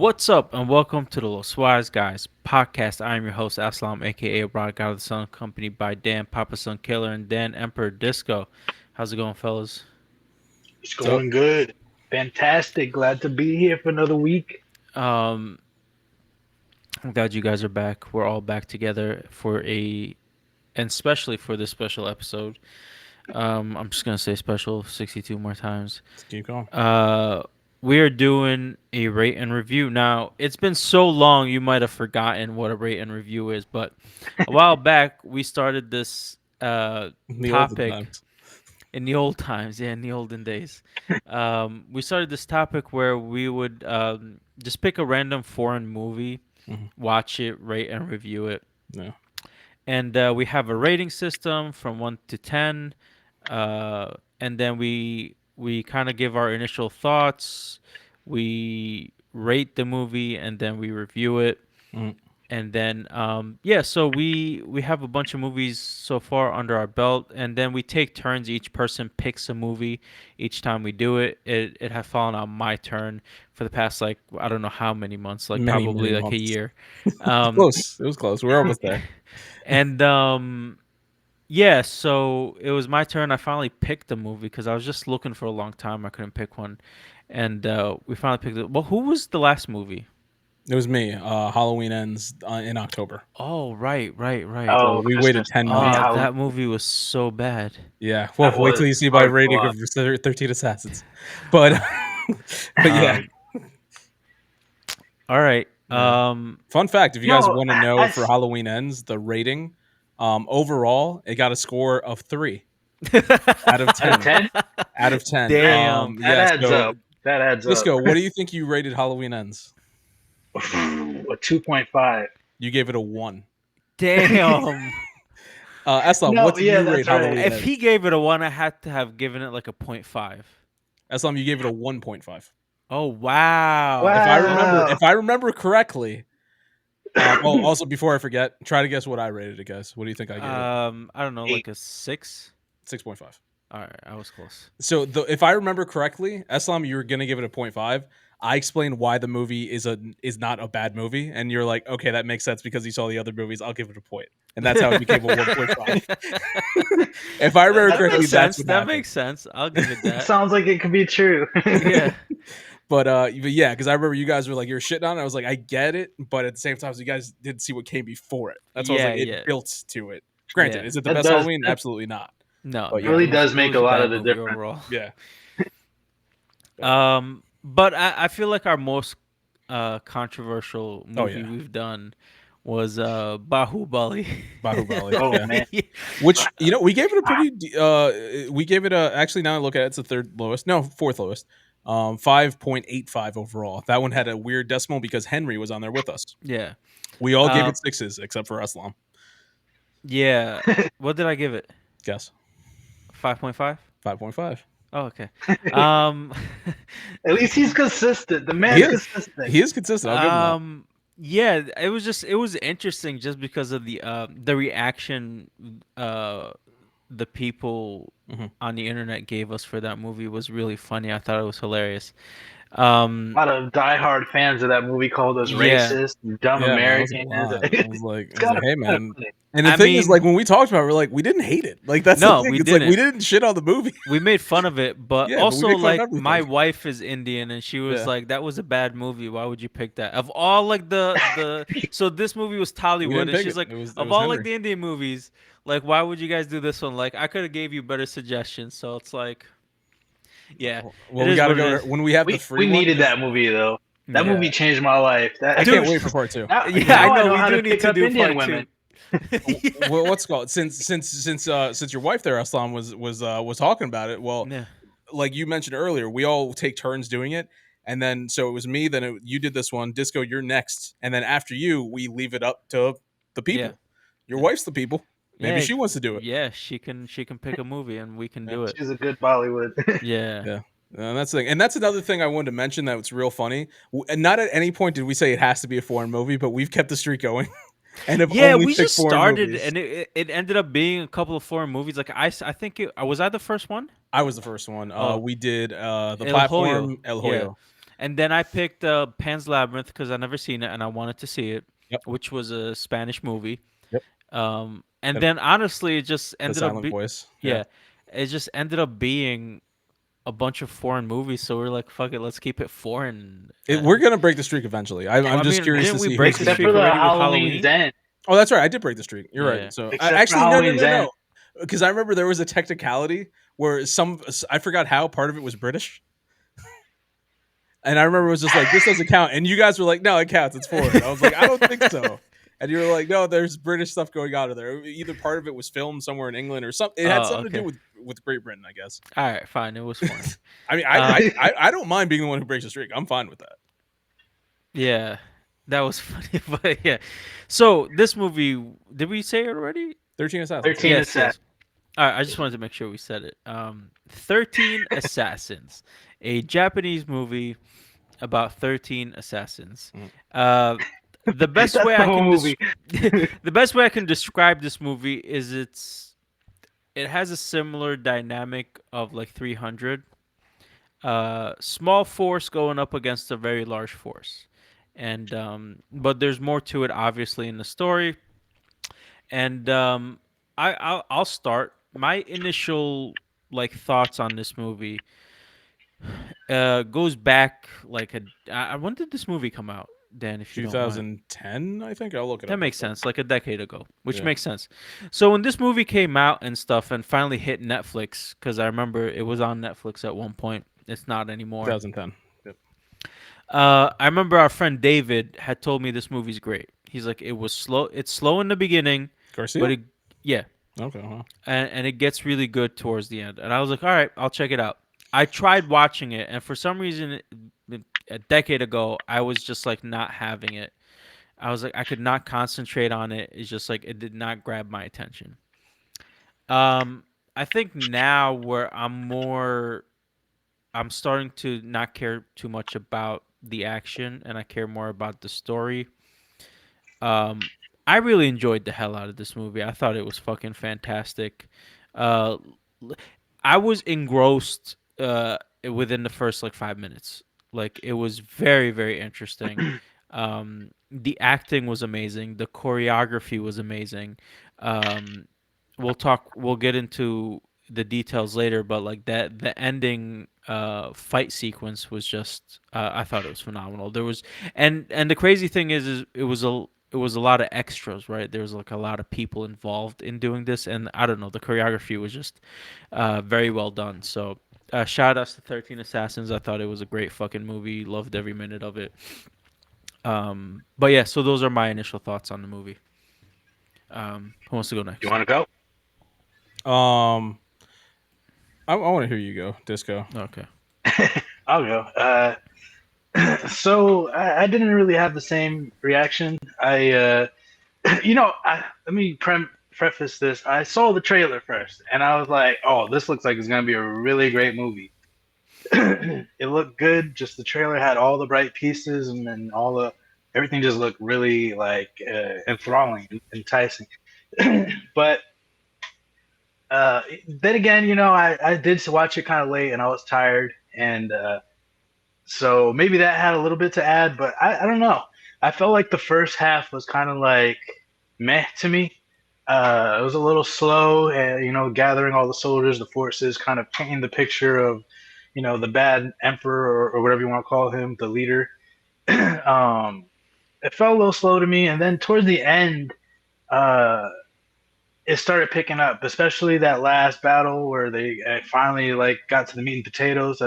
What's up, and welcome to the Los Wise Guys podcast. I am your host, Eslam, aka Broad God of the Sun, accompanied by Dan Papa Sun Killer and Dan Emperor Disco. How's it going, fellas? It's So, going good. Fantastic. Glad to be here for another week. Um, I'm glad you guys are back. We're all back together and especially for this special episode. I'm just gonna say special 62 more times. let's keep going. We are doing a rate and review. Now, it's been so long, you might have forgotten what a rate and review is, but a while back, we started this In the olden topic times. in the old times, yeah, in the olden days. We started this topic where we would just pick a random foreign movie, Mhm. watch it, rate and review it. Yeah. And we have a rating system from 1 to 10. And then we kind of give our initial thoughts. We rate the movie and then we review it. Mhm. And then yeah, so we have a bunch of movies so far under our belt, and then we take turns. Each person picks a movie each time we do it. It has fallen on my turn for the past, like, I don't know how many months, like Many, probably many like a months. year. Um, Close. It was close. We're almost there. and yeah, so it was my turn. I finally picked a movie because I was just looking for a long time. I couldn't pick one, and we finally picked it. Well, who was the last movie? It was me. Halloween ends in October. Oh, right. So Oh, we waited Christmas 10 movie. months. How That movie was so bad. Yeah. Well, that wait till was you see my hard to rating of watch. 13 Assassins. But, but yeah. All right. Yeah. Fun fact, if you guys No, want to know I, for Halloween ends, the rating, overall, it got a score of 3 out of out of 10. 10, Out of 10. Damn. that Yeah, adds so up. That adds up. Disco, what do you think you rated Halloween Ends? A 2.5. You gave it a 1. Damn. Eslam, No, what did yeah, you rate that's right. Halloween If Ends? he gave it a 1, I had to have given it like a 0.5. Eslam, you gave it a 1.5. Oh, wow. If I Okay. remember, Wow. if I remember correctly. Also before I forget, try to guess what I rated it, guys. What do you think I gave it? I don't know, like 8. a 6. 6.5. All right, I was close. So if I remember correctly, Eslam, you were gonna give it a 0.5. I explained why the movie is not a bad movie, and you're like, okay, that makes sense because you saw the other movies. I'll give it a point, and that's how it became a 1.5. If I remember That correctly, makes that's sense. what That happened. makes sense. I'll give it that. Sounds like it could be true. Yeah. But yeah, because I remember you guys were like, you're shitting on it. I was like, I get it, but at the same time, you guys didn't see what came before it. That's why I was like, Yeah. it built to it. Granted, Yeah. is it the That best does Halloween? that Absolutely not. No, But no, yeah. really it does make was a lot bad of the movie difference. overall. Yeah. But I feel like our most controversial movie yeah. we've done was Bahubali. Bahubali. Oh Yeah. man. Which, we gave it a pretty we gave it a, actually now I look at it, it's the third lowest. No, fourth lowest. 5.85 overall. That one had a weird decimal because Henry was on there with us. Yeah. We all gave Um, it 6s except for Eslam. yeah. What did I give it? Guess. 5.5? 5.5. Oh, okay. Um, At least he's consistent. The He man's is. consistent. He is consistent. I'll give him that. yeah, it was interesting just because of the reaction the people Mhm. on the internet gave us for that movie was really funny. I thought it was hilarious. A lot of diehard fans of that movie called us Yeah. racist, dumb Yeah, man, it was a Americans. lot. I was like, It's kind of hey, man. funny. And the I thing is, mean- like, when we talked about it, we're like, we didn't hate it. Like, that's No, the thing. we It's like, we didn't. didn't shit on the movie. We made fun of it, but Yeah, but we also, make fun of like, everything. my wife is Indian and she was Yeah. like, that was a bad movie. Why would you pick that? Of all, like, the so this movie was We Tollywood, didn't and pick she's it. like, It was of all, like, Henry. the Indian movies, like, why would you guys do this one? Like, I could have gave you better suggestions. So it's like, yeah. Well, It we is got to what it go is. when we have the We free one. needed that movie though. That Yeah. movie changed my life. I Dude, can't wait for part 2. Now, Yeah, now I know. how We do to need pick to up do Indian part women. 2. Well, what's it called since your wife there, Aslam, was talking about it. Well, Yeah. like you mentioned earlier, we all take turns doing it, and then so it was me. Then you did this one, Disco. You're next, and then after you, we leave it up to the people. Yeah. Your Yeah. wife's the people. Maybe Yeah, she wants to do it. Yeah, she can pick a movie and we can do it. She's a good Bollywood. Yeah. Yeah. That's the thing, and that's another thing I wanted to mention that's real funny. And not at any point did we say it has to be a foreign movie, but we've kept the streak going, and have Yeah, only we picked just foreign started movies. and it ended up being a couple of foreign movies. Like I think was I the first one? I was the first one. Oh. We did the El platform Hoyo. El Yeah. Hoyo. And then I picked Pan's Labyrinth because I never seen it and I wanted to see it, Yep. which was a Spanish movie. Yep. And The, then honestly, it just the ended up silent voice. Yeah. yeah, it just ended up being a bunch of foreign movies. So we're like, fuck it, let's keep it foreign. We're gonna break the streak eventually. I'm I just mean, curious didn't to we see break who's the gonna Except be. for streak the already with Halloween's Halloween? End. Oh, that's right. I did break the streak. You're Yeah. right. So Except for actually, no, no, Halloween's no, End. no. Because I remember there was a technicality where I forgot how part of it was British, and I remember it was just like this doesn't count, and you guys were like, no, it counts. It's foreign. I was like, I don't think so. And you were like, no, there's British stuff going on in there. Either part of it was filmed somewhere in England or something. It had Oh, something to do okay. with Great Britain, I guess. All right, fine. It was foreign. I mean, Um, I don't mind being the one who breaks the streak. I'm fine with that. yeah, that was funny, but yeah. So this movie, did we say it already? 13 Assassins. 13 Yes, Assassins. yes. All right, I just wanted to make sure we said it. 13 Assassins, a Japanese movie about 13 assassins. Mm. Uh, the best That's way the I whole can movie. the best way I can describe this movie is it has a similar dynamic of like 300. Small force going up against a very large force, and but there's more to it obviously in the story. And I'll start my initial like thoughts on this movie. Goes back like when did this movie come out, Dan? If you don't mind. 2010, I think. I'll look it That up. makes sense, like a decade ago, which Yeah. makes sense. So when this movie came out and stuff and finally hit Netflix, because I remember it was on Netflix at one point, it's not anymore. 2010. Yep. I remember our friend David had told me this movie's great. He's like, it was slow. It's slow in the beginning, Garcia? but yeah, Okay. Well. and it gets really good towards the end. And I was like, all right, I'll check it out. I tried watching it, and for some reason, a decade ago, I was just like not having it. I was like, I could not concentrate on it. It's just like it did not grab my attention. I think now where I'm starting to not care too much about the action, and I care more about the story. Um, I really enjoyed the hell out of this movie. I thought it was fucking fantastic. Uh, I was engrossed within the first like 5 minutes. Like it was very very interesting. The acting was amazing. The choreography was amazing. Um, We'll get into the details later, but like that the ending fight sequence was just I thought it was phenomenal. There was and the crazy thing is it was a lot of extras, right? There was like a lot of people involved in doing this, and I don't know, the choreography was just very well done. So shout outs to 13 Assassins. I thought it was a great fucking movie. Loved every minute of it. But yeah, so those are my initial thoughts on the movie. Who wants to go next? You want to go? I want to hear you go, Disco. Okay. I'll go. So I didn't really have the same reaction. Let me preface this. I saw the trailer first, and I was like, "Oh, this looks like it's gonna be a really great movie." It looked good. Just the trailer had all the bright pieces, and then everything just looked really like enthralling, enticing. But then again, I did watch it kind of late, and I was tired, and so maybe that had a little bit to add. But I don't know. I felt like the first half was kind of like meh to me. It was a little slow, gathering all the soldiers, the forces, kind of painting the picture of, the bad emperor or whatever you want to call him, the leader. It felt a little slow to me, and then towards the end, uh, it started picking up, especially that last battle where they finally like got to the meat and potatoes.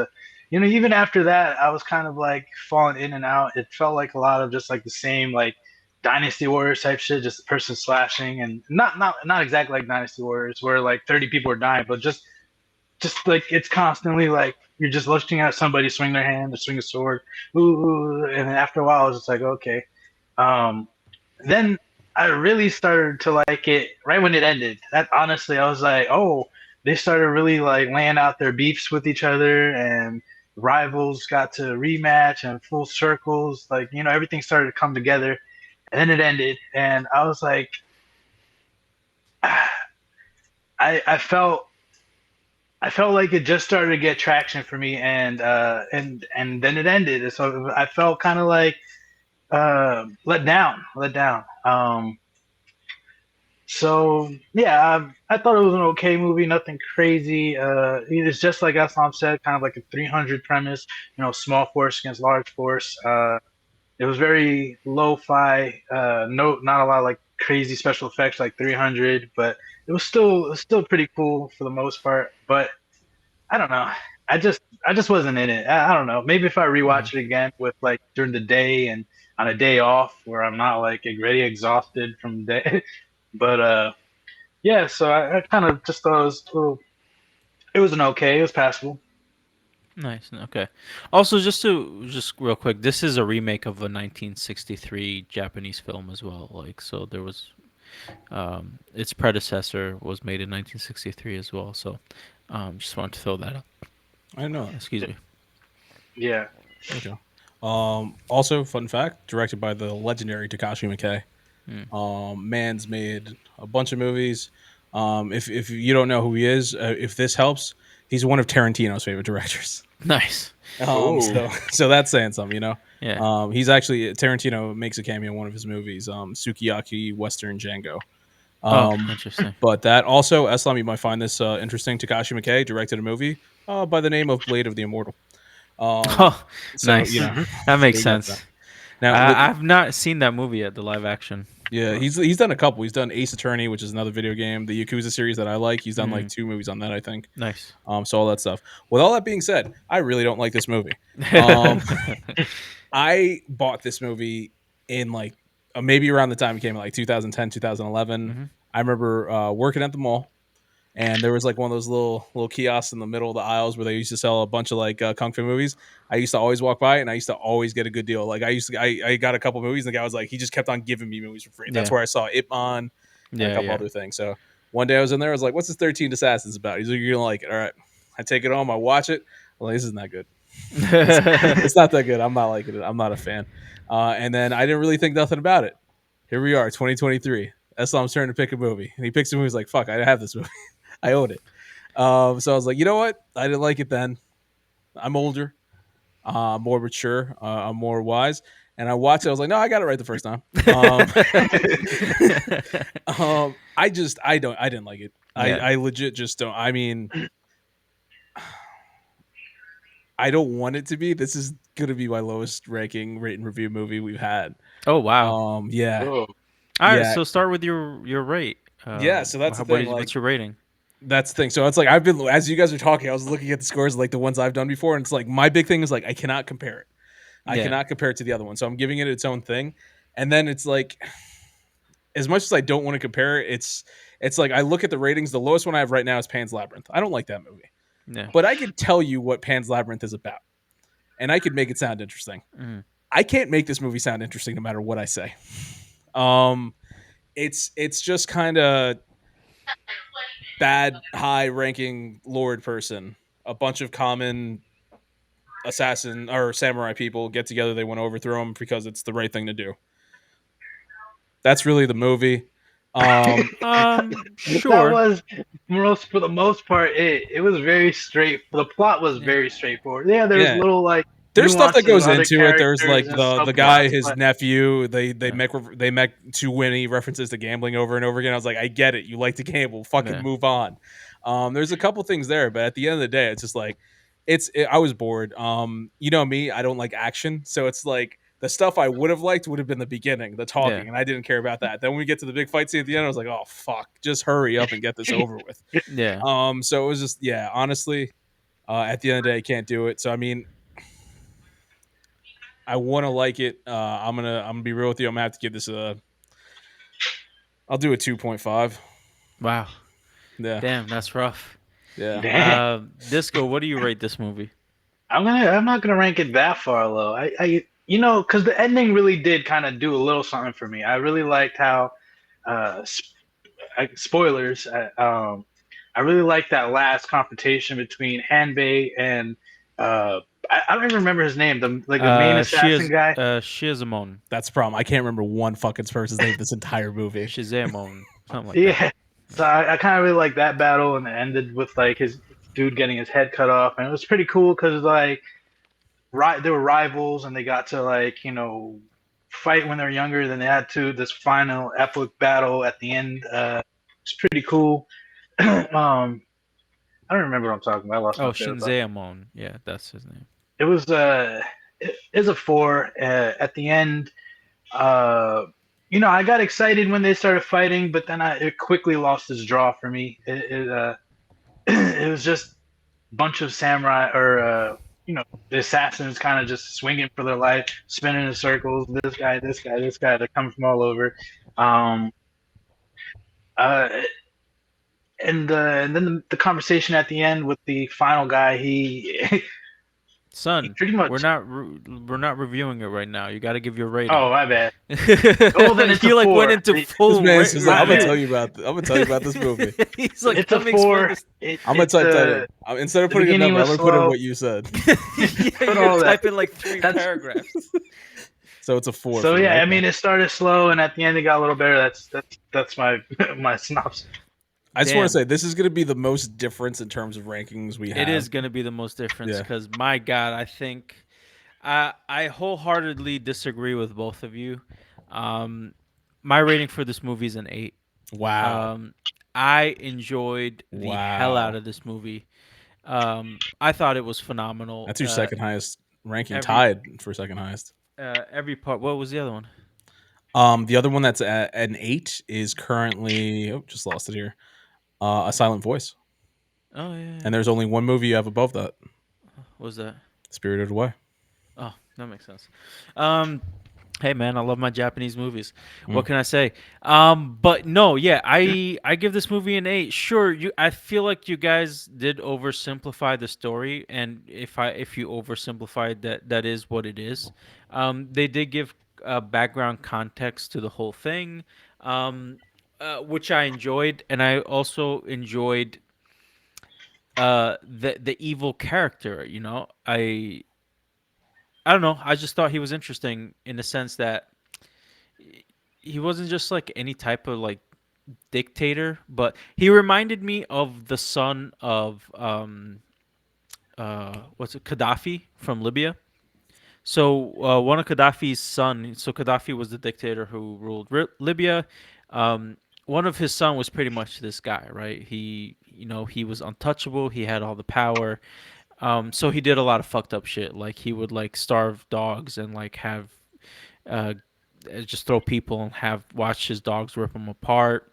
Even after that, I was kind of like falling in and out. It felt like a lot of just like the same like Dynasty Warriors type shit, just a person slashing, and not exactly like Dynasty Warriors where like 30 people are dying, but just like it's constantly like you're just looking at somebody swing their hand or swing a sword, ooh, and then after a while, I was just like, okay. Um, then I really started to like it right when it ended. That honestly, I was like, oh, they started really like laying out their beefs with each other, and rivals got to rematch and full circles. Like everything started to come together, and then it ended, and I was like, I felt I felt like it just started to get traction for me, and then it ended. So I felt kind of like let down, let down. So yeah, I thought it was an okay movie, nothing crazy. It's just like Aslam said, kind of like a 300 premise. Small force against large force. It was very lo-fi. No, not a lot of like crazy special effects like 300, but it was still pretty cool for the most part. But I don't know. I just wasn't in it. I don't know. Maybe if I Hmm. rewatch it again with like during the day and on a day off where I'm not like already exhausted from the day. But yeah. So I kind of just thought it was a little. It was an okay. It was passable. Nice. Okay. Also, just real quick, this is a remake of a 1963 Japanese film as well. Like, so there was its predecessor was made in 1963 as well. So, just wanted to throw that up. I don't know. Excuse me. Yeah. Okay. Also, fun fact: directed by the legendary Takashi Miike. Mm. Man's made a bunch of movies. If you don't know who he is, if this helps, he's one of Tarantino's favorite directors. Nice. Oh. So that's saying something, you know. Yeah. He's actually Tarantino makes a cameo in one of his movies, Sukiyaki Western Django. Oh, Um, interesting. but that also, Eslam, you might find this interesting. Takashi Miike directed a movie by the name of Blade of the Immortal. Um, Oh, so you nice. know, Hmm. That so makes you got that. sense. Now, I've not seen that movie yet, the live action. yeah, But he's done a couple. He's done Ace Attorney, which is another video game. The Yakuza series that I like. He's done like mm, 2 movies on that, I think. nice. So all that stuff. With all that being said, I really don't like this movie. Um, I bought this movie in like maybe around the time it came, like 2010, 2011. Hmm. I remember working at the mall, and there was like one of those little kiosks in the middle of the aisles where they used to sell a bunch of like kung fu movies. I used to always walk by, and I used to always get a good deal. Like I got a couple movies, and the guy was like, he just kept on giving me movies for free. That's Yeah. where I saw Ip Man and a Yeah. couple Yeah. other things. So one day I was in there, I was like, "What's this 13 Assassins about?" He's like, "You're gonna like it." All right, I take it home, I watch it. Well, this is not good. It's, it's not that good. I'm not liking it. I'm not a fan. And then I didn't really think nothing about it. Here we are, 2023. Eslam's turn to pick a movie, and he picks a movie. He's like, "Fuck, I have this movie. I own it." So I was like, you know what? I didn't like it then. I'm older, more mature, I'm more wise. And I watched it. I was like, no, I got it right the first time. I didn't like it. Yeah. I legit just don't. I mean, I don't want it to be. This is gonna be my lowest ranking rate and review movie we've had. Oh wow. Yeah, Oh. All right. yeah, So start with your rate. yeah. So that's the thing. Like, What's your rating? that's the thing. So it's like I've been as you guys are talking, I was looking at the scores like the ones I've done before, and it's like my big thing is like I cannot compare it. I Yeah. cannot compare it to the other one. So I'm giving it its own thing. And then it's like as much as I don't want to compare it, it's like I look at the ratings. The lowest one I have right now is Pan's Labyrinth. I don't like that movie. Yeah. But I could tell you what Pan's Labyrinth is about. And I could make it sound interesting. Mm. I can't make this movie sound interesting no matter what I say. Um it's just kind of bad high ranking lord person. A bunch of common assassin or samurai people get together, they want to overthrow him because it's the right thing to do. That's really the movie. That Sure. was for the most part it was very straight. The plot was Yeah. very straightforward. Yeah, there's Yeah, little like there's stuff that nuances with goes other into it. There's characters like and the guy, subplots, his but nephew. They Yeah. make too many references to gambling over and over again. I was like, I get it. You like to gamble. Fucking Yeah. move on. There's a couple things there, but at the end of the day, it's just like I was bored. You know me, I don't like action, so it's like the stuff I would have liked would have been the beginning, the Yeah. talking, and I didn't care about that. Then when we get to the big fight scene at the end, I was like, oh fuck, just hurry up and get this over with. Yeah. So it was just yeah, honestly, at the end of the day, I can't do it. So I mean, I want to like it. I'm gonna be real with you. I'm gonna have to give this a. I'll do a 2.5. Wow. Yeah, Damn, that's rough. yeah. damn. Disco, what do you rate this movie? I'm not gonna rank it that far low. Because the ending really did kind of do a little something for me. I really liked how uh, spoilers. I really like that last confrontation between Hanbei and I don't even remember his name. The main assassin guy. Shizamon. That's the problem. I can't remember one fucking person's name this entire movie. Shizamon. Something like that. Yeah. So I kind of really like that battle, and it ended with like his. dude getting his head cut off, and it was pretty cool because like they were rivals and they got to like fight when they were younger. Then they had to this final epic battle at the end. It's pretty cool. I don't remember what I'm talking about. I lost my Oh, train of thought. Shinzayamon. Yeah, that's his name. It was it is a four at the end. Uh, I got excited when they started fighting, but then it quickly lost its draw for me. It was just a bunch of samurai or the assassins kind of just swinging for their life, spinning in circles. This guy, this guy, this guy. They're coming from all over. Um, uh, and then the conversation at the end with the final guy, he Son, pretty much. we're not reviewing it right now. You got to give your rating. Oh, my bad. Oh, then it's a He like went four. into This full man says, My "I'm gonna bad. tell you about. I'm gonna tell you about this movie. He's like, It's a let me explain four. this. I'm gonna It's type that in. Instead of the putting a beginning number, I'm was gonna put in slow. what you said. Yeah, Put you're all that. typing like 3 That's paragraphs. So it's a 4 so for me. yeah. I Okay. mean, it started slow, and at the end, it got a little better. That's my my synopsis. I just want to Damn. say this is gonna be the most difference in terms of rankings we have. It is going to be the most difference Yeah. because my God, I think I wholeheartedly disagree with both of you. Um, my rating for this movie is an 8. Wow. I enjoyed the hell out Wow. of this movie. I thought it was phenomenal. That's your second highest ranking, every tied for second highest. every part. What was the other one? The other one that's at an 8 is currently just lost it here. A Silent Voice. Oh yeah, And there's only one movie you have above that. what was that? Spirited Away. Oh, that makes sense. Um, hey man, I love my Japanese movies. What Mm. can I say? But no, yeah, I give this movie an 8. Sure, I feel like you guys did oversimplify the story, and if you oversimplified that is what it is. They did give background context to the whole thing, which I enjoyed, and I also enjoyed the evil character. I don't know. I just thought he was interesting in the sense that he wasn't just like any type of like dictator, but he reminded me of the son of what's it, Gaddafi from Libya. So one of Gaddafi's son. So Gaddafi was the dictator who ruled Libya. One of his son was pretty much this guy, right? He was untouchable. He had all the power. So he did a lot of fucked up shit. Like he would like starve dogs and like have uh, just throw people and have watch his dogs rip them apart.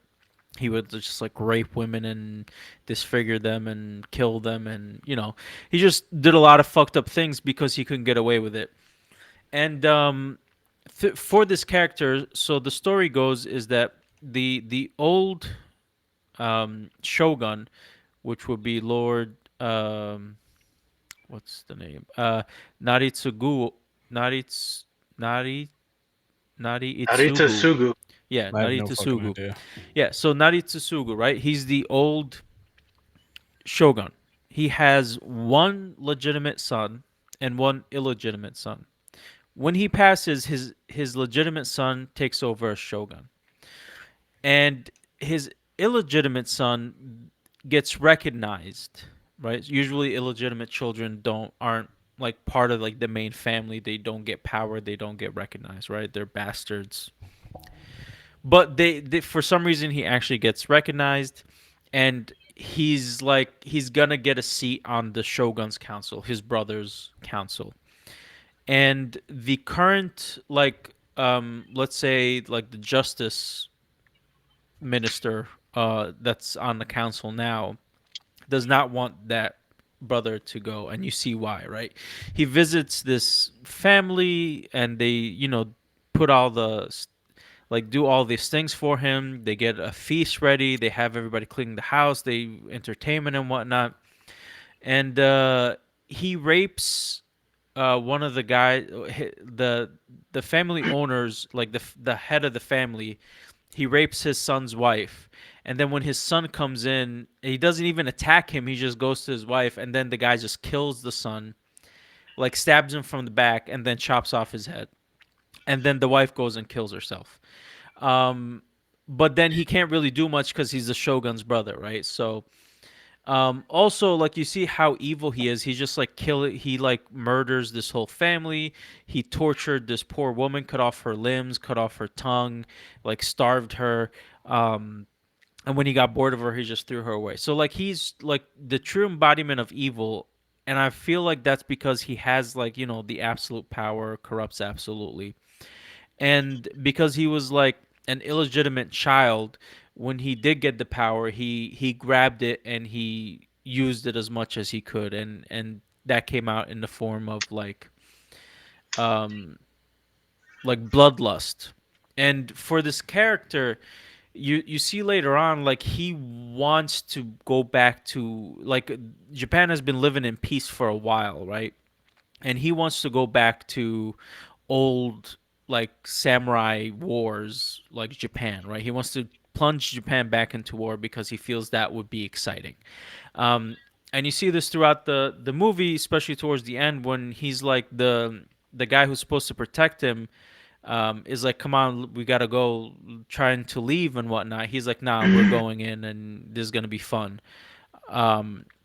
He would just like rape women and disfigure them and kill them, and he just did a lot of fucked up things because he couldn't get away with it. And for this character, so the story goes is that the old shogun, which would be Lord what's the name? Naritsugu, Narits, Nari, Nari Arita Itsugu. Sugu. Yeah, I have no fucking Naritsugu. idea. Yeah, so Naritsugu, right? He's the old shogun. He has one legitimate son and one illegitimate son. When he passes, his legitimate son takes over as shogun, and his illegitimate son gets recognized. Right? Usually, illegitimate children aren't like part of like the main family. They don't get power. They don't get recognized. Right? They're bastards. But they for some reason he actually gets recognized, and he's gonna get a seat on the shogun's council, his brother's council. And the current like let's say like the justice minister that's on the council now does not want that brother to go, and you see why, right? He visits this family and they put all the like do all these things for him. They get a feast ready. They have everybody cleaning the house. They entertainment and whatnot. And he rapes one of the guys, the family owners, like the head of the family. He rapes his son's wife. And then when his son comes in, he doesn't even attack him. He just goes to his wife, and then the guy just kills the son, like stabs him from the back, and then chops off his head. And then the wife goes and kills herself. Um, but then he can't really do much because he's the shogun's brother, right? So Also, like you see how evil he is. He's just like he like murders this whole family. He tortured this poor woman, cut off her limbs, cut off her tongue, like starved her. Um, and when he got bored of her, he just threw her away. So like he's like the true embodiment of evil. And I feel like that's because he has like, the absolute power, corrupts absolutely. And because he was like an illegitimate child, when he did get the power, he grabbed it and he used it as much as he could, and that came out in the form of um like bloodlust. And for this character, you see later on, like he wants to go back to, like, Japan has been living in peace for a while, right? And he wants to go back to old, like, samurai wars, like Japan, right? He wants to plunge Japan back into war because he feels that would be exciting. um, and you see this throughout the movie, especially towards the end when he's like the guy who's supposed to protect him, is like, come on, we gotta go, trying to leave and whatnot. He's like, nah, we're going in and this is gonna be fun.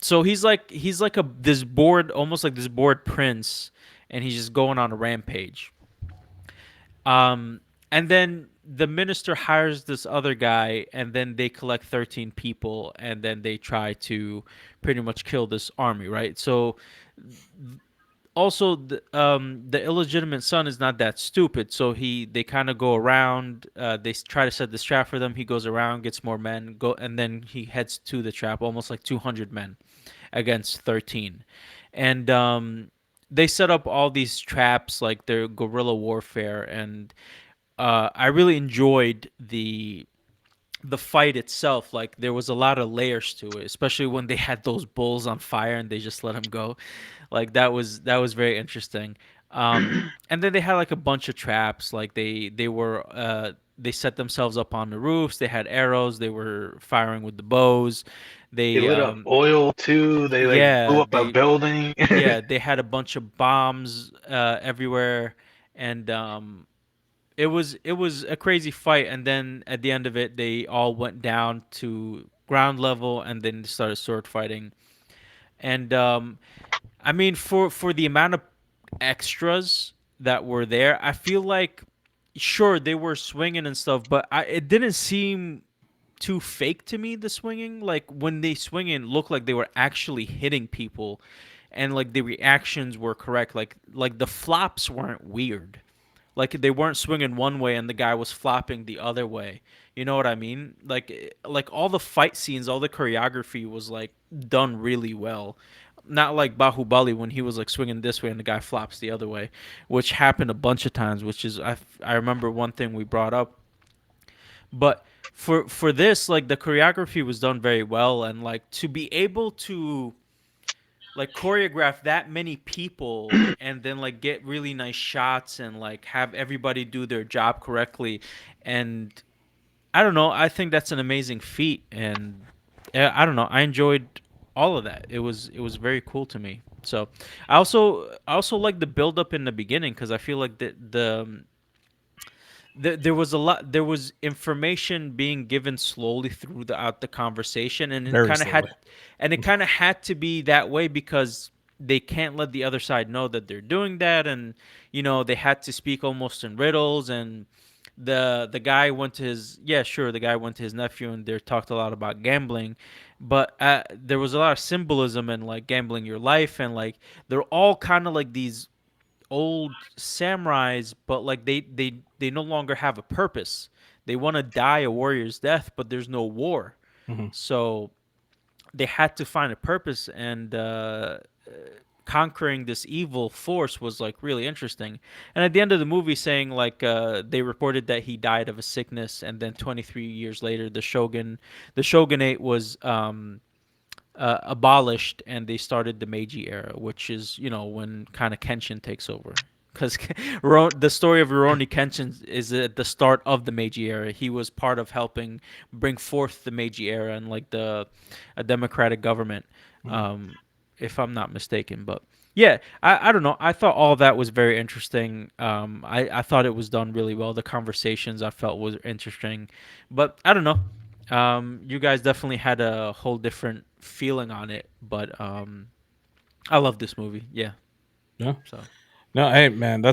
So he's like a this bored, almost like this bored prince, and he's just going on a rampage. And then the minister hires this other guy, and then they collect 13 people, and then they try to pretty much kill this army, right? So also the illegitimate son is not that stupid, so they kind of go around, they try to set this trap for them. He goes around, gets more men, go, and then he heads to the trap, almost like 200 men against 13. And they set up all these traps, like their guerrilla warfare. And I really enjoyed the fight itself. Like there was a lot of layers to it, especially when they had those bulls on fire and they just let him go. Like that was very interesting. And then they had like a bunch of traps. Like they set themselves up on the roofs. They had arrows. They were firing with the bows. They They lit up oil too. They like blew yeah, up a building. they had a bunch of bombs everywhere. And it was a crazy fight. And then at the end of it, they all went down to ground level and then started sword fighting. And I mean, for the amount of extras that were there, I feel like, sure, they were swinging and stuff, but it didn't seem too fake to me. The swinging, like when they swing in, looked like they were actually hitting people, and like the reactions were correct. Like the flops weren't weird. Like they weren't swinging one way and the guy was flopping the other way. You know what I mean? Like all the fight scenes, all the choreography was like done really well. Not like Bahubali when he was like swinging this way and the guy flops the other way, which happened a bunch of times. Which is I remember one thing we brought up. But for this, like the choreography was done very well. And like to be able to like choreograph that many people and then like get really nice shots and like have everybody do their job correctly. And I don't know, I think that's an amazing feat. And I don't know, I enjoyed all of that. It was very cool to me. So I also like the build up in the beginning, because I feel like there was a lot, there was information being given slowly throughout the conversation. And it Very kind of had slowly. and it kind of had to be that way because they can't let the other side know that they're doing that. And they had to speak almost in riddles. And the guy went to his, yeah, sure, the guy went to his nephew and they talked a lot about gambling. But there was a lot of symbolism and like gambling your life. And like they're all kind of like these old samurais, but like they no longer have a purpose. They want to die a warrior's death, but there's no war. Mhm. So they had to find a purpose. And conquering this evil force was like really interesting. And at the end of the movie, saying like they reported that he died of a sickness, and then 23 years later, the shogunate was abolished, and they started the Meiji era, which is when kind of Kenshin takes over. Because the story of Rurouni Kenshin is at the start of the Meiji era. He was part of helping bring forth the Meiji era and like a democratic government, Mhm. um, if I'm not mistaken. But yeah, I don't know. I thought all that was very interesting. I thought it was done really well. The conversations I felt was interesting, but I don't know. You guys definitely had a whole different feeling on it, but I love this movie. Yeah. Yeah. So No, hey man, I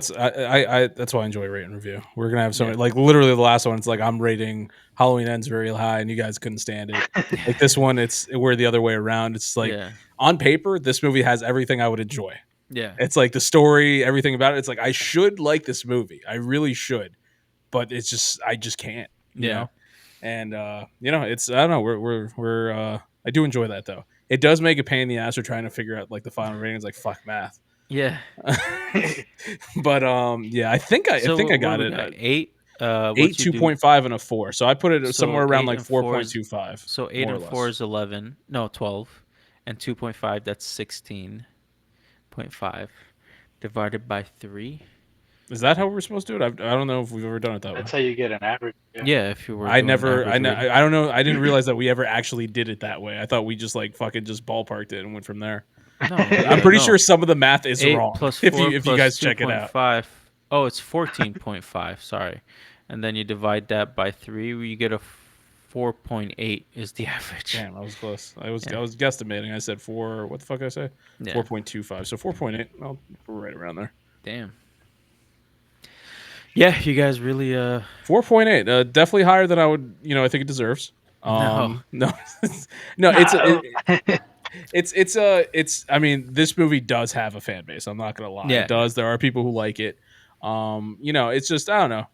that's why I enjoy rate and review. We're gonna have so yeah. many, like literally the last one. It's like I'm rating Halloween Ends very high, and you guys couldn't stand it. Like this one, we're the other way around. It's like Yeah. on paper, this movie has everything I would enjoy. Yeah. It's like the story, everything about it. It's like I should like this movie. I really should, but it's just I just can't, Yeah. And it's I don't know. We're I do enjoy that though. It does make a pain in the ass for trying to figure out like the final ratings. Like fuck math. Yeah. But yeah, I think I What do got we it. got? Eight. Eight, What'd you two do? point five, and a 4. So I put it So somewhere around eight like and four is 4.25, so eight more or and four less. is 11. No, 12, and 2.5 that's 16.5 divided by three. Is that how we're supposed to do it? I don't know if we've ever done it that way. That's how you get an average. Yeah. Yeah, if you were I doing an never, average rating. I don't know. I didn't realize that we ever actually did it that way. I thought we just like fucking just ballparked it and went from there. No, I'm yeah, pretty no. sure some of the math is 8 wrong. plus If 4 you plus guys check it out. 2.5. Oh, it's 14.5. Sorry. And then you divide that by 3, you get a 4.8 is the average. Damn, I was close. I Yeah. was guesstimating. I said 4. What the fuck did I say? Yeah. 4.25. So 4.8. Well, we're right around there. Damn. Yeah, you guys really 4.8. Definitely higher than I would. I think it deserves. No. No, no. It's. I mean, this movie does have a fan base. I'm not gonna lie. Yeah. It does. There are people who like it. It's just I don't know.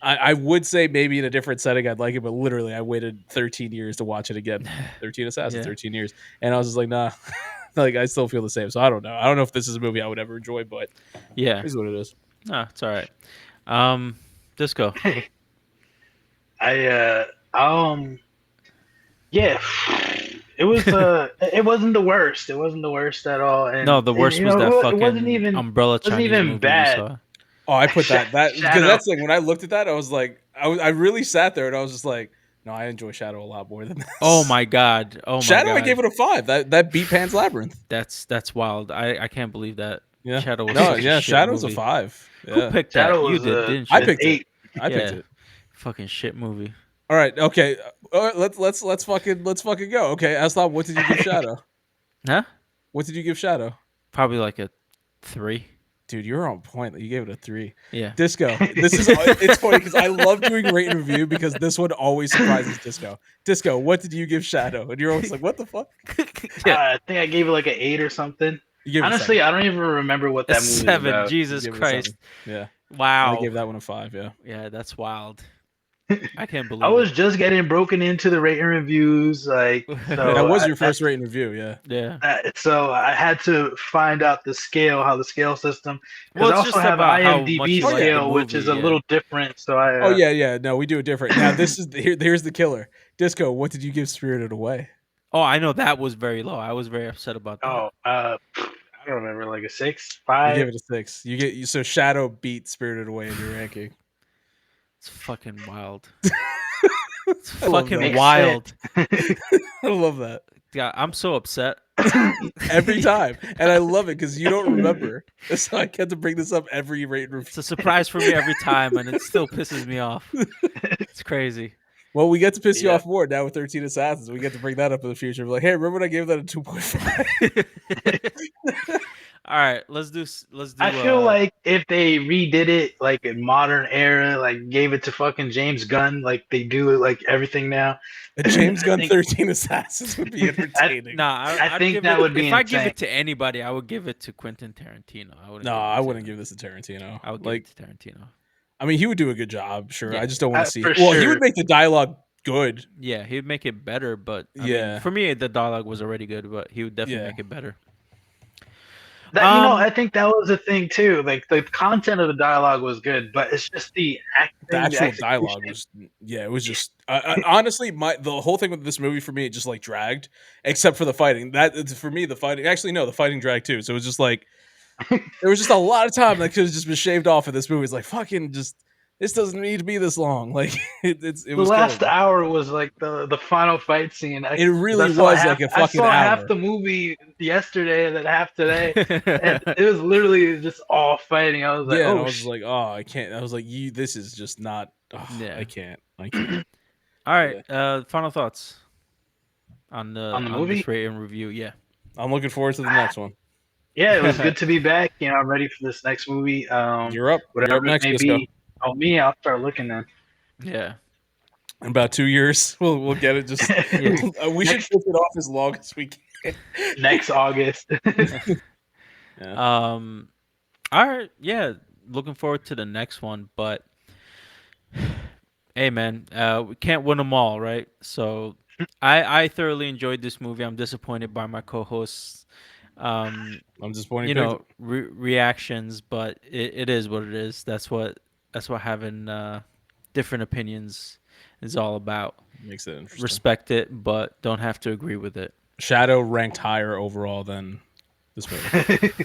I would say maybe in a different setting I'd like it, but literally I waited 13 years to watch it again. 13 Assassins, Yeah. 13 years, and I was just like, nah. Like I still feel the same. So I don't know. I don't know if this is a movie I would ever enjoy, but Yeah. it is what it is. No, it's all right. Disco. I yeah, it was it wasn't the worst. It wasn't the worst at all. And No, the worst you was know, that it wasn't fucking even umbrella wasn't Chinese even movie we bad. saw. Oh, I put that because Shadow. that's like when I looked at that, I was like, I really sat there and I was just like, no, I enjoy Shadow a lot more than this. Oh my god. Oh my Shadow, god. I gave it a 5. That beat Pan's Labyrinth. That's wild. I can't believe that. Yeah, Shadow was no, such a yeah, shit Shadow's movie. a 5. Who Yeah, picked that? Shadow You was did, didn't I you? picked it. 8. I picked Yeah. it. Fucking shit movie. All right, okay. Let's fucking go. Okay, Eslam, what did you give Shadow? Huh? What did you give Shadow? Probably like a 3. Dude, you're on point. You gave it a 3. Yeah. Disco. It's funny because I love doing rate and review because this one always surprises Disco. Disco, what did you give Shadow? And you're always like, what the fuck? Yeah. I think I gave it like an 8 or something. You gave it a Honestly, 7. I don't even remember what A that movie was 7. about. Jesus You gave it a Christ. 7. Yeah. Wow. I gave that one a 5, yeah. Yeah, that's wild. I can't believe I was it. just getting broken into the rate and reviews, like so. That was your I- first rate and review, yeah. Yeah. so I had to find out the scale, how the scale system. Because Well, I it's also just have about how much IMDb you like the scale, which is a movie, yeah. little different. So I. Oh yeah. No, we do it different. Now this is here's the killer. Disco, what did you give Spirited Away? Oh, I know that was very low. I was very upset about that. Oh, I don't remember, like a 6, You 5. gave it a 6. So Shadow beat Spirited Away in your ranking. It's fucking wild. It's I love fucking that. wild. I love that. Yeah, I'm so upset. Every time. And I love it because you don't remember. So I get to bring this up every rate and review. It's a surprise for me every time, and it still pisses me off. It's crazy. Well, we get to piss you Yeah. off more now with 13 Assassins. We get to bring that up in the future. We're like, hey, remember when I gave that a 2.5? All right, let's do. I feel like if they redid it like in modern era, like gave it to fucking James Gunn, like they do it like everything now. A James Gunn I think- 13 Assassins would be entertaining. Nah, I I'd think give that it, would be if I give insane. it to anybody, I would give it to Quentin Tarantino. No, I wouldn't give this to Tarantino. I would give Like, it to Tarantino. I mean, he would do a good job, sure. Yeah. I just don't want to see. For Well, he sure. would make the dialogue good. Yeah, he'd make it better, but I Yeah. mean, for me, the dialogue was already good, but he would definitely Yeah. make it better. I think that was the thing too. Like the content of the dialogue was good, but it's just the acting. The actual execution. dialogue was, yeah, it was just honestly, the whole thing with this movie for me, it just like dragged, except for the fighting. That for me, the fighting. Actually, no, the fighting dragged too. So it was just like there was just a lot of time that could have just been shaved off of this movie. It's like fucking just. This doesn't need to be this long. Like it was. The last killing me. hour was like the final fight scene. It really I saw was half- like a fucking I saw hour. half the movie yesterday and then half today, and it was literally just all fighting. I was like, Yeah, and I oh was shit. like, oh, I can't. I was like, this is just not. Oh, Yeah. I can't. All right. Yeah. Final thoughts On the on movie. this rate and review. Yeah. I'm looking forward to the next one. Yeah, it was good to be back. I'm ready for this next movie. You're up. You're up Whatever it next, may Disco. be. Oh, me, I'll start looking then. Yeah. In about 2 years, we'll get it. Just Yeah. we should next push it off as long as we can. next August. Yeah, All right. Yeah. Looking forward to the next one, but hey, man, we can't win them all, right? So, I thoroughly enjoyed this movie. I'm disappointed by my co-hosts. I'm disappointed. You picked it. Reactions, but it is what it is. That's what having different opinions is all about. Makes it interesting. Respect it, but don't have to agree with it. Shadow ranked higher overall than this movie. Fuck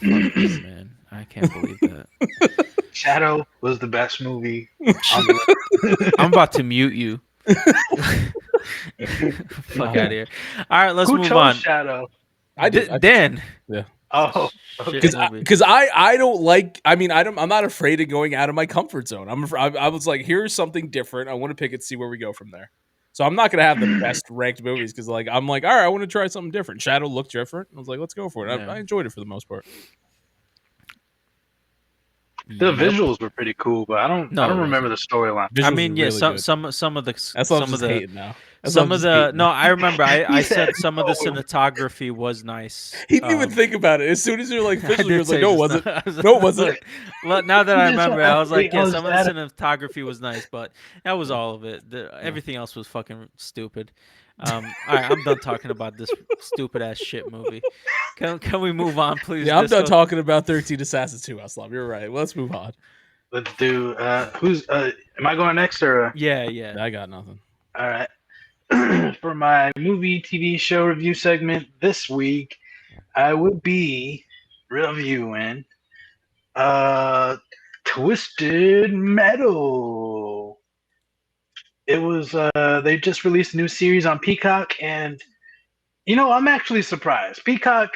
you, man. I can't believe that. Shadow was the best movie on the I'm about to mute you. Fuck out of here. All right, let's Who move chose on. Shadow? I did. Dan. Yeah. Oh, Shit okay. movie. Because I don't like. I mean, I'm not afraid of going out of my comfort zone. I was like, here's something different. I want to pick it, see where we go from there. So I'm not gonna have the best ranked movies because like I'm like, all right, I want to try something different. Shadow looked different. I was like, let's go for it. Yeah. I enjoyed it for the most part. The Yep. visuals were pretty cool, but I don't No, it remember the storyline. Visuals I mean, were yeah, really good. some of the That's all some of just the hating now. That's some all of just the hating no, now. I remember I He said said, some of the "No." cinematography was nice. He didn't even think about it. As soon as you're like, I visually, you're did like, say no, it just wasn't. now. I was- No, it wasn't. Look, now that I Just remember, I was like, I yeah, was some of the at a- cinematography was nice, but that was all of it. Everything else was fucking stupid. All right, I'm done talking about this stupid ass shit movie. Can we move on, please? Yeah, I'm done Disco? talking about 13 Assassins 2, Eslam. You're right. Well, let's move on. Let's do. Who's? Am I going next or? Yeah, yeah. I got nothing. All right. For my movie TV show review segment this week, I would be reviewing Twisted Metal. It was they just released a new series on Peacock, and I'm actually surprised. Peacock,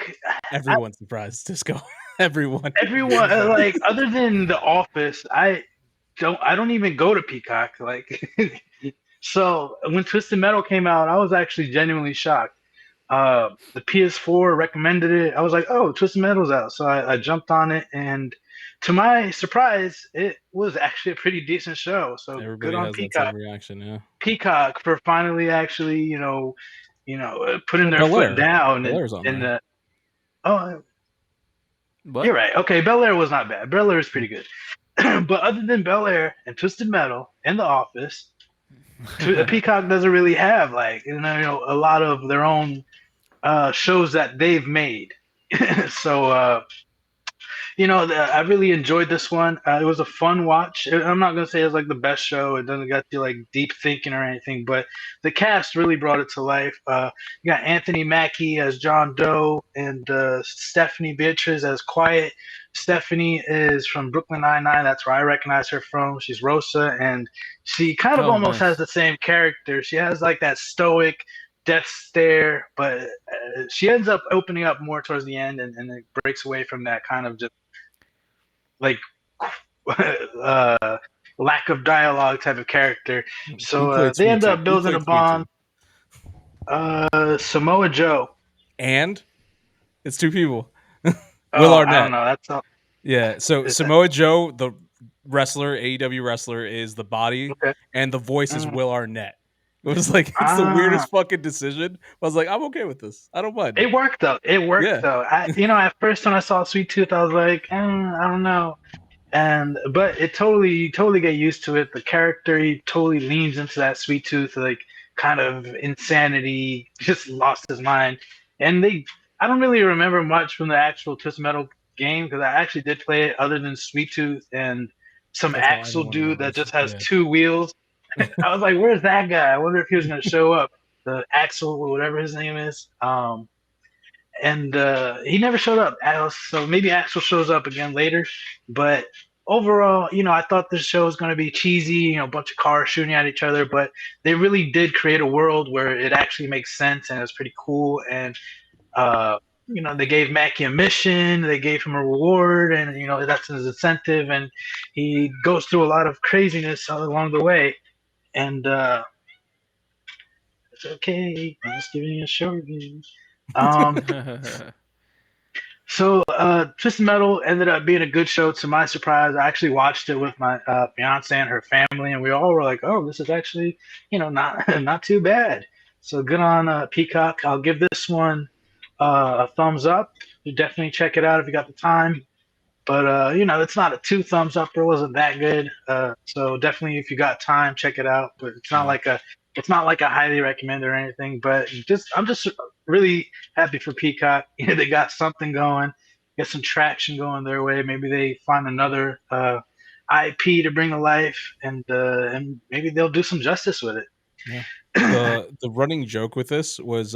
Everyone's surprised, Disco. Everyone. everyone like other than The Office, I don't even go to Peacock. Like, so when Twisted Metal came out, I was actually genuinely shocked. The PS4 recommended it. I was like, oh, Twisted Metal's out. So I jumped on it, and to my surprise, it was actually a pretty decent show. So good Everybody on has that Peacock. same reaction, yeah. Peacock for finally actually, putting Well, their Bel foot Air. down Bel Air's on in there. the. Oh, What? you're right. Okay, Bel Air was not bad. Bel Air is pretty good. But other than Bel Air and Twisted Metal and The Office, Peacock doesn't really have like a lot of their own shows that they've made. So I really enjoyed this one. It was a fun watch. I'm not gonna say it's like the best show. It doesn't get you like deep thinking or anything, but the cast really brought it to life. You got Anthony Mackie as John Doe and Stephanie Beatriz as Quiet. Stephanie is from Brooklyn Nine-Nine. That's where I recognize her from. She's Rosa, and she kind of Oh, almost has nice. the same character. She has like that stoic death stare, but she ends up opening up more towards the end, and it breaks away from that kind of just like uh, lack of dialogue type of character. Who So played they Sweet end Tooth? up Who building a played Sweet Tooth? bond. Samoa Joe. And it's two people. Oh, Will I Arnett. don't know. That's all. Yeah. So Is that Samoa Joe, the wrestler, AEW wrestler, is the body, okay? and the voice is Mm. Will Arnett. It was like it's the weirdest fucking decision. I was like, I'm okay with this. I don't mind. It worked though. Yeah. At first when I saw Sweet Tooth, I was like, I don't know. But it you totally get used to it. The character, he totally leans into that Sweet Tooth, like kind of insanity, just lost his mind. And I don't really remember much from the actual Twisted Metal game because I actually did play it other than Sweet Tooth and some That's all Axle anyone dude that remembers. just has Yeah. 2 wheels. I was like, where's that guy? I wonder if he was going to show up. The Axel, or whatever his name is. And he never showed up. So maybe Axel shows up again later. But overall, I thought this show was going to be cheesy, a bunch of cars shooting at each other, but they really did create a world where it actually makes sense and it's pretty cool. And they gave Mackie a mission, they gave him a reward, and that's his incentive, and he goes through a lot of craziness along the way. And It's okay. I'm just giving you a show review. Um, so Twisted Metal ended up being a good show to my surprise. I actually watched it with my fiance and her family, and we all were like, "Oh, this is actually, not not too bad." So good on Peacock. I'll give this one a thumbs up. You definitely check it out if you got the time. But it's not a two thumbs up. It wasn't that good. So definitely, if you got time, check it out. But Yeah. it's not like a highly recommend or anything. But I'm just really happy for Peacock. They got something going, get some traction going their way. Maybe they find another IP to bring to life, and maybe they'll do some justice with it. Yeah. The running joke with this was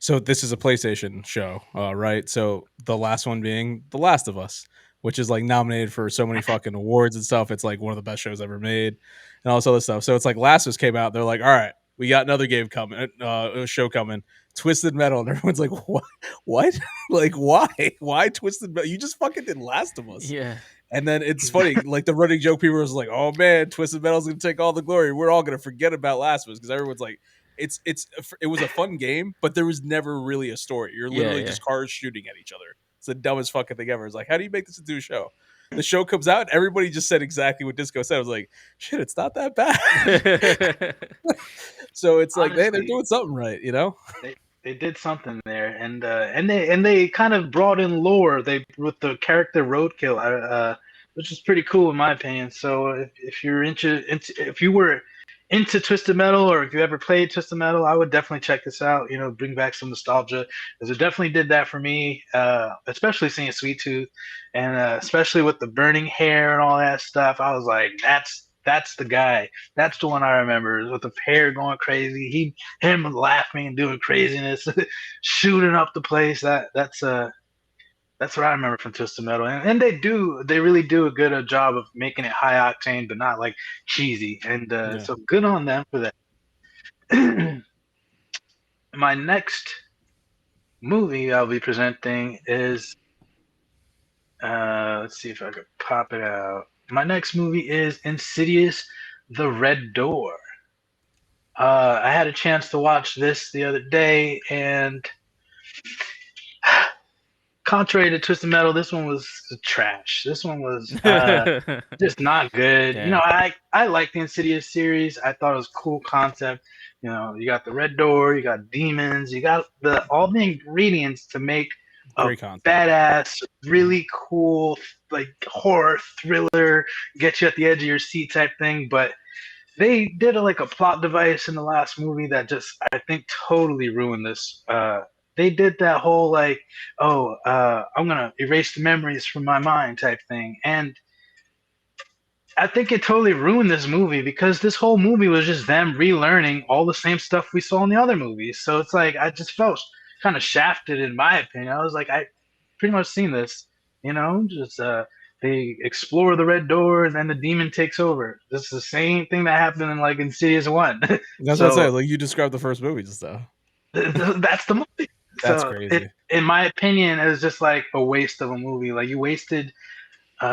so this is a PlayStation show, right? So the last one being The Last of Us, which is like nominated for so many fucking awards and stuff. It's like one of the best shows ever made and all this other stuff. So it's like Last of Us came out, they're like, all right, we got another game coming, a show coming, Twisted Metal, and everyone's like, what? What? Like, why? Why Twisted Metal? You just fucking did Last of Us. Yeah. And then it's funny, like the running joke, people was like, "Oh man, Twisted Metal's gonna take all the glory. We're all gonna forget about Last of Us," because everyone's like, it was a fun game, but there was never really a story. You're Yeah, literally yeah. just cars shooting at each other. It's the dumbest fucking thing ever. It's like, how do you make this into a show? The show comes out, everybody just said exactly what Disco said. I was like, shit, it's not that bad. So it's like, hey, they're Honestly, doing something right, you know? they did something there, and they kind of brought in lore. They with the character Roadkill, which is pretty cool in my opinion. So if you're if you were into Twisted Metal, or if you ever played Twisted Metal, I would definitely check this out. Bring back some nostalgia, because it definitely did that for me. Especially seeing Sweet Tooth, and especially with the burning hair and all that stuff. I was like, that's the guy. That's the one I remember with the hair going crazy. Him laughing and doing craziness, shooting up the place. That's what I remember from Twisted Metal, and they really do a good job of making it high octane, but not like cheesy. And Yeah. so good on them for that. My next movie I'll be presenting is let's see if I could pop it out. My next movie is Insidious: The Red Door. I had a chance to watch this the other day, and contrary to Twisted Metal, this one was trash. This one was just not good. Damn. I like the Insidious series. I thought it was a cool concept. You got the Red Door, you got demons, you got all the ingredients to make a Great concept. badass, really cool, like horror thriller, get you at the edge of your seat type thing. But they did like a plot device in the last movie that just I think totally ruined this. They did that whole like, oh, I'm gonna erase the memories from my mind type thing, and I think it totally ruined this movie, because this whole movie was just them relearning all the same stuff we saw in the other movies. So it's like I just felt kind of shafted in my opinion. I was like, I pretty much seen this, just they explore the red door and then the demon takes over. This is the same thing that happened in like Insidious 1. That's what I So said. Like you described the first movie just though. that's the movie. That's So crazy. in my opinion, it was just like a waste of a movie. Like you wasted.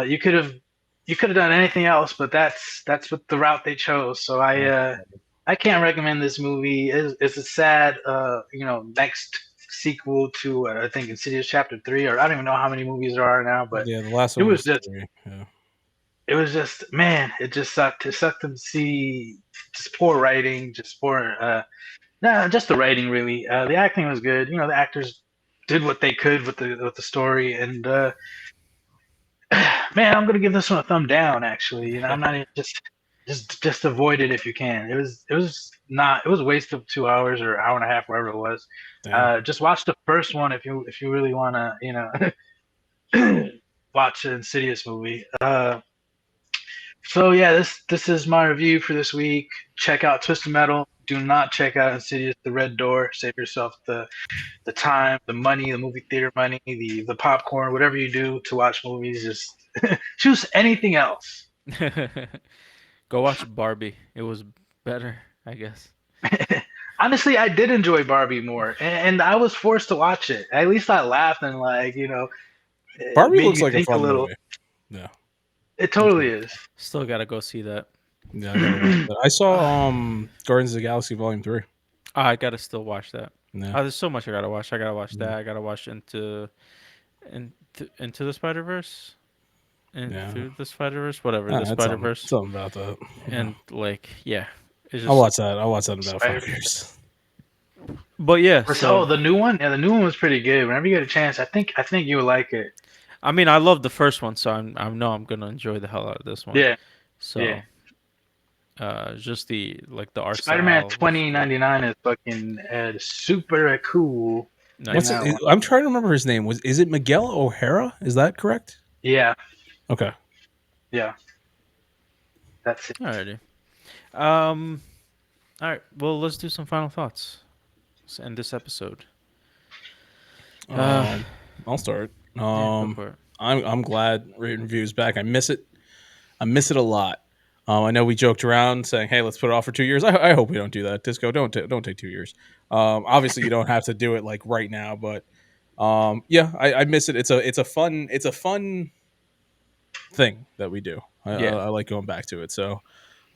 You could have done anything else, but that's what the route they chose. So I can't recommend this movie. It's a sad next sequel to I think Insidious Chapter 3, or I don't even know how many movies there are now, but Yeah, the last it one was was just three. Yeah. it was just man, it just sucked. It sucked to see just poor writing, just poor no, just the writing really. The acting was good. The actors did what they could with the story, and man, I'm gonna give this one a thumb down. Actually, I'm not even just avoid it if you can. It was a waste of 2 hours or hour and a half, wherever it was. Damn. Just watch the first one if you really wanna watch an Insidious movie. So yeah, this is my review for this week. Check out Twisted Metal. Do not check out Insidious: The Red Door. Save yourself the time, the money, the movie theater money, the popcorn, whatever you do to watch movies. Just choose anything else. Go watch Barbie. It was better, I guess. Honestly, I did enjoy Barbie more, and I was forced to watch it. At least I laughed, and like it Barbie made looks you like a think a fun little. movie. Yeah. It Looks totally like is. Still gotta go see that. yeah, I gotta watch that. I saw Guardians of the Galaxy Volume 3. I gotta still watch that. Yeah, Oh, there's so much I gotta watch. I gotta watch yeah, that. I gotta watch into the Spider Verse and yeah. through the Spider Verse, whatever the That's Spider Verse, something about that. Yeah. and like yeah, it's I'll just. watch that. I'll watch that in about Spider. 5 years. But yeah, Oh, so the new one. Yeah, the new one was pretty good. Whenever you get a chance, I think you would like it. I mean, I love the first one, so I know I'm gonna enjoy the hell out of this one. Yeah, yeah. So, just the art Spider-Man style was great. 2099 is fucking super cool in What's it? that 99. one. I'm trying to remember his name. Is it Miguel O'Hara? Is that correct? Yeah, Okay. yeah. That's it. Alrighty. Um. All right. Well, let's do some final thoughts. Let's end this episode. Uh. Um, I'll start. Yeah. Go for it. I'm glad Rate and Review is back. I miss it. I miss it a lot. I know we joked around saying, "Hey, let's put it off for 2 years." I hope we don't do that. Disco, don't take 2 years. Obviously, you don't have to do it like right now, but yeah, I miss it. It's a fun thing that we do. Yeah. I like going back to it. So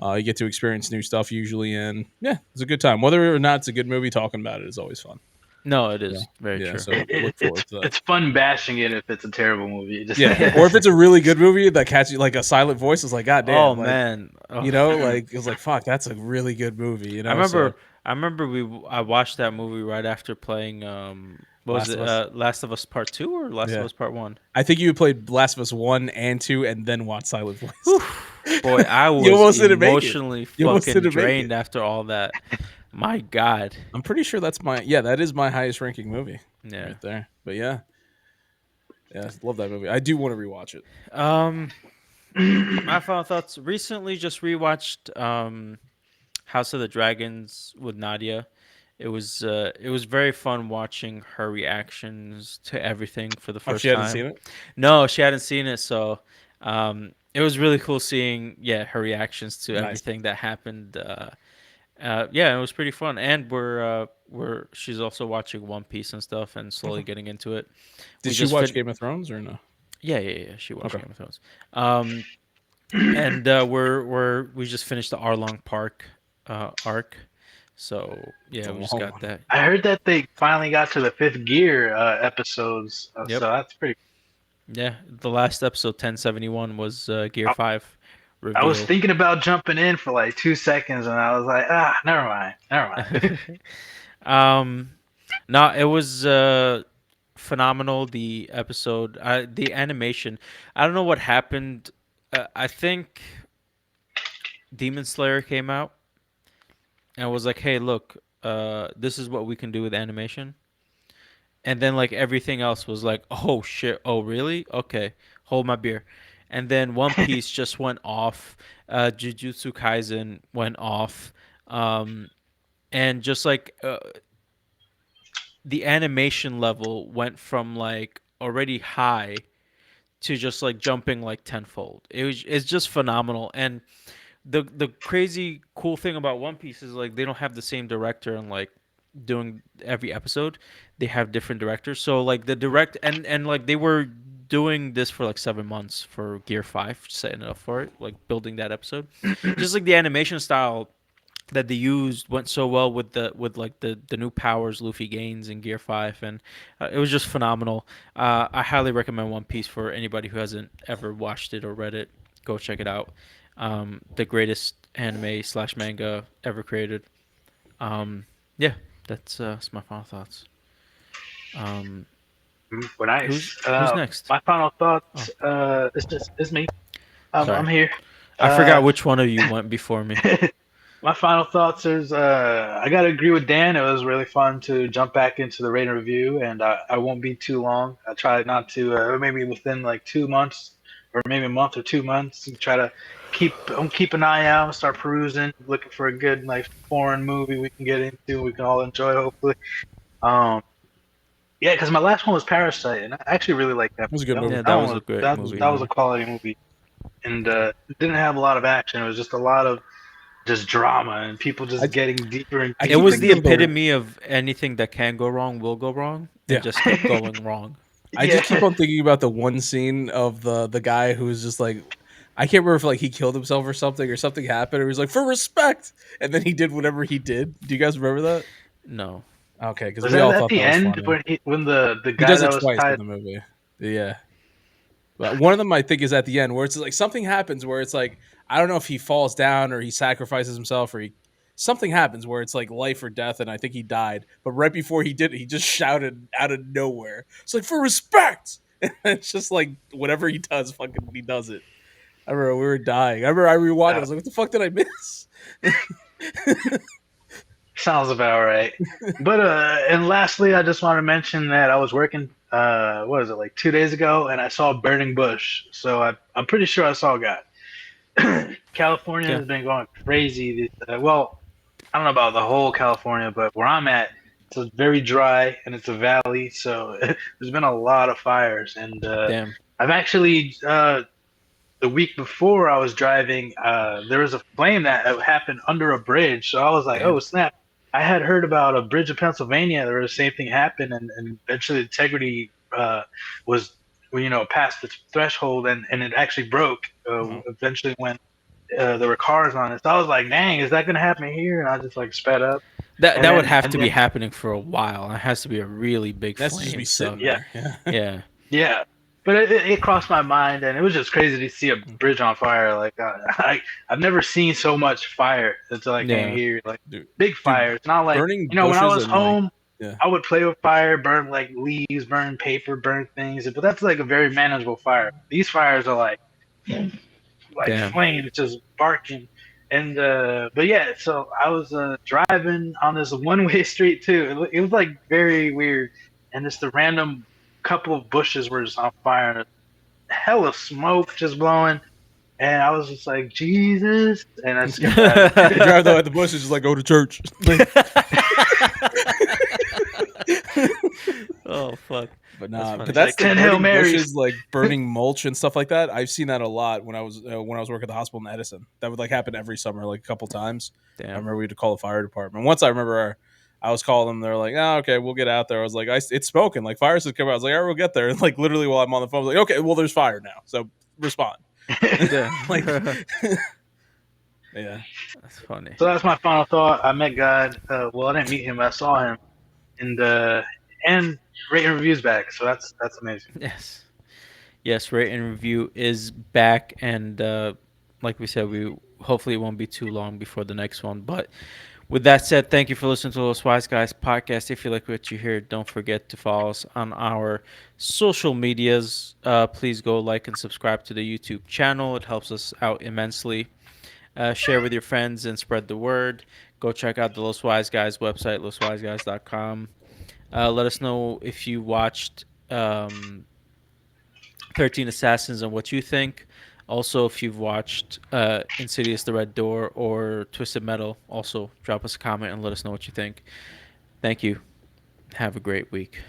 you get to experience new stuff usually, and yeah, it's a good time. Whether or not it's a good movie, talking about it is always fun. No, it Yeah, is very yeah. true. So It, look it's forward to that. it's fun bashing it if it's a terrible movie. Just Yeah, or if it's a really good movie that catches you, like a silent voice, is like, God Oh damn, like man. Oh. like it was like, fuck, that's a really good movie, I So remember. I remember I watched that movie right after playing. What was Last it? of Us. Last of Us Part Two or Last of Yeah, Us Part One? I think you played Last of Us 1 and 2, and then watched Silent Whew. Voice. Boy, I You was almost didn't make it. emotionally You almost fucking didn't make it. drained after all that. My God. I'm pretty sure that is my highest ranking movie Yeah. right there. But yeah, love that movie. I do want to rewatch it. Um, my final thoughts. Recently, just rewatched House of the Dragons with Nadia. It was very fun watching her reactions to everything for the Oh, she first hadn't time. seen it. No, she hadn't seen it, so it was really cool seeing her reactions to Nice. everything that happened. Yeah, it was pretty fun, and we're she's also watching One Piece and stuff, and slowly Okay. getting into it. Did We she just watch Game of Thrones or no? yeah. She watched Okay. Game of Thrones. And we just finished the Arlong Park arc, so It's yeah, a we just long got one. that. I heard that they finally got to the fifth gear episodes, Yep. so that's pretty. Yeah, the last episode 1071 was Gear I, 5 I was reveal. thinking about jumping in for like 2 seconds, and I was like, never mind, never mind. um, no, it was phenomenal. The episode, the animation. I don't know what happened. I think Demon Slayer came out and was like, "Hey, look, this is what we can do with animation." And then like everything else was like, "Oh shit! Oh really? Okay, hold my beer." And then One Piece just went off. Jujutsu Kaisen went off. Um, and just like the animation level went from like already high to just like jumping like tenfold. It's just phenomenal. And the crazy cool thing about One Piece is like they don't have the same director and like doing every episode. They have different directors. So like the direct and like they were doing this for like 7 months for Gear 5, setting it up for it, like building that episode. Just like the animation style that they used went so well with the new powers Luffy gains in Gear 5, and it was just phenomenal. I highly recommend One Piece for anybody who hasn't ever watched it or read it. Go check it out. The greatest anime slash manga ever created. Yeah, that's my final thoughts. Um, Well, nice. who's next? My final Oh, thoughts. It's me. I'm sorry, here. I forgot which one of you went before me. My final thoughts is I gotta agree with Dan. It was really fun to jump back into the rating review, and I won't be too long. I try not to maybe within like 2 months or maybe a month or 2 months. Try to keep an eye out, start perusing, looking for a good like foreign movie we can get into, we can all enjoy hopefully. Um, yeah, because my last one was Parasite, and I actually really liked that It was a movie. good movie. Yeah, That that one was a was great that It was a movie. good that was movie. a quality movie, and it didn't have a lot of action. It was just a lot of just drama and people I just getting deeper and I It keep deeper was and the thinking of deeper. the epitome of anything that can go wrong will go wrong, and yeah. just kept going wrong. I just keep Yeah. on thinking about the one scene of the guy who was just like, I can't remember if like he killed himself or something happened or he was like for respect, and then he did whatever he did. Do you guys remember that? No. Okay, because Was we that all at thought the that was end funny. when the He guy does that it was twice in tied? the movie. Yeah. But one of them I think is at the end where it's like something happens where it's like I don't know if he falls down or he sacrifices himself or something happens where it's like life or death and I think he died. But right before he did it, he just shouted out of nowhere. It's like for respect. And it's just like whatever he does, fucking he does it. I remember we were dying. I remember I rewatched it. I Uh, was like, what the fuck did I miss? Sounds about right. But and lastly, I just want to mention that I was working. What is it, like 2 days ago, and I saw a burning bush. So I'm pretty sure I saw God. California Okay. has been going crazy. Well, I don't know about the whole California, but where I'm at, it's very dry and it's a valley, so there's been a lot of fires. And Damn. I've actually the week before I was driving, there was a flame that happened under a bridge. So I was like, oh Damn. snap! I had heard about a bridge in Pennsylvania where the same thing happened, and eventually integrity was past the threshold, and it actually broke. Oh. Eventually, when there were cars on it, so I was like, dang, is that gonna happen here? And I just like sped up, That and that would then have and to be then happening for a while. It has to be a really big That's just be flame. So sitting yeah, there. Yeah. yeah. yeah. But it crossed my mind, and it was just crazy to see a bridge on fire. Like I've never seen so much fire until I came Yeah. here. Like dude, big dude, fires, not like burning when I bushes was and like, home, yeah, I would play with fire, burn like leaves, burn paper, burn things. But that's like a very manageable fire. These fires are like Damn. flames just barking. And but yeah, so I was driving on this one-way street too. It was like very weird, and just a random couple of bushes were just on fire, and a hell of smoke just blowing. And I was just like, Jesus, and I just kept driving. you drive though at the bush, it's just like go to church. Like, Oh fuck. but That's nah, but funny. It's that's like the 10 Hail burning Marys. bushes, like burning mulch and stuff like that. I've seen that a lot when I was working at the hospital in Edison. That would like happen every summer, like a couple times. I Damn. remember we had to call the fire department. Once I remember I was calling them. They're like, "Oh, okay, we'll get out there." I was like, "It's smoking. Like fire should come out." I was like, "All right, we'll get there." And like literally while I'm on the phone, I was like, "Okay, well, there's fire now, so respond." Like, Damn. yeah. That's funny. So that's my final thought. I met God. Well, I didn't meet him, but I saw him, and rating reviews back. So that's amazing. Yes. Yes, rate and review is back, and like we said, we hopefully it won't be too long before the next one. But with that said, thank you for listening to Los Wise Guys podcast. If you like what you hear, don't forget to follow us on our social medias. Please go like and subscribe to the YouTube channel. It helps us out immensely. Share with your friends and spread the word. Go check out the Los Wise Guys website, loswiseguys.com. Let us know if you watched 13 Assassins and what you think. Also, if you've watched Insidious the Red Door or Twisted Metal, also drop us a comment and let us know what you think. Thank you. Have a great week.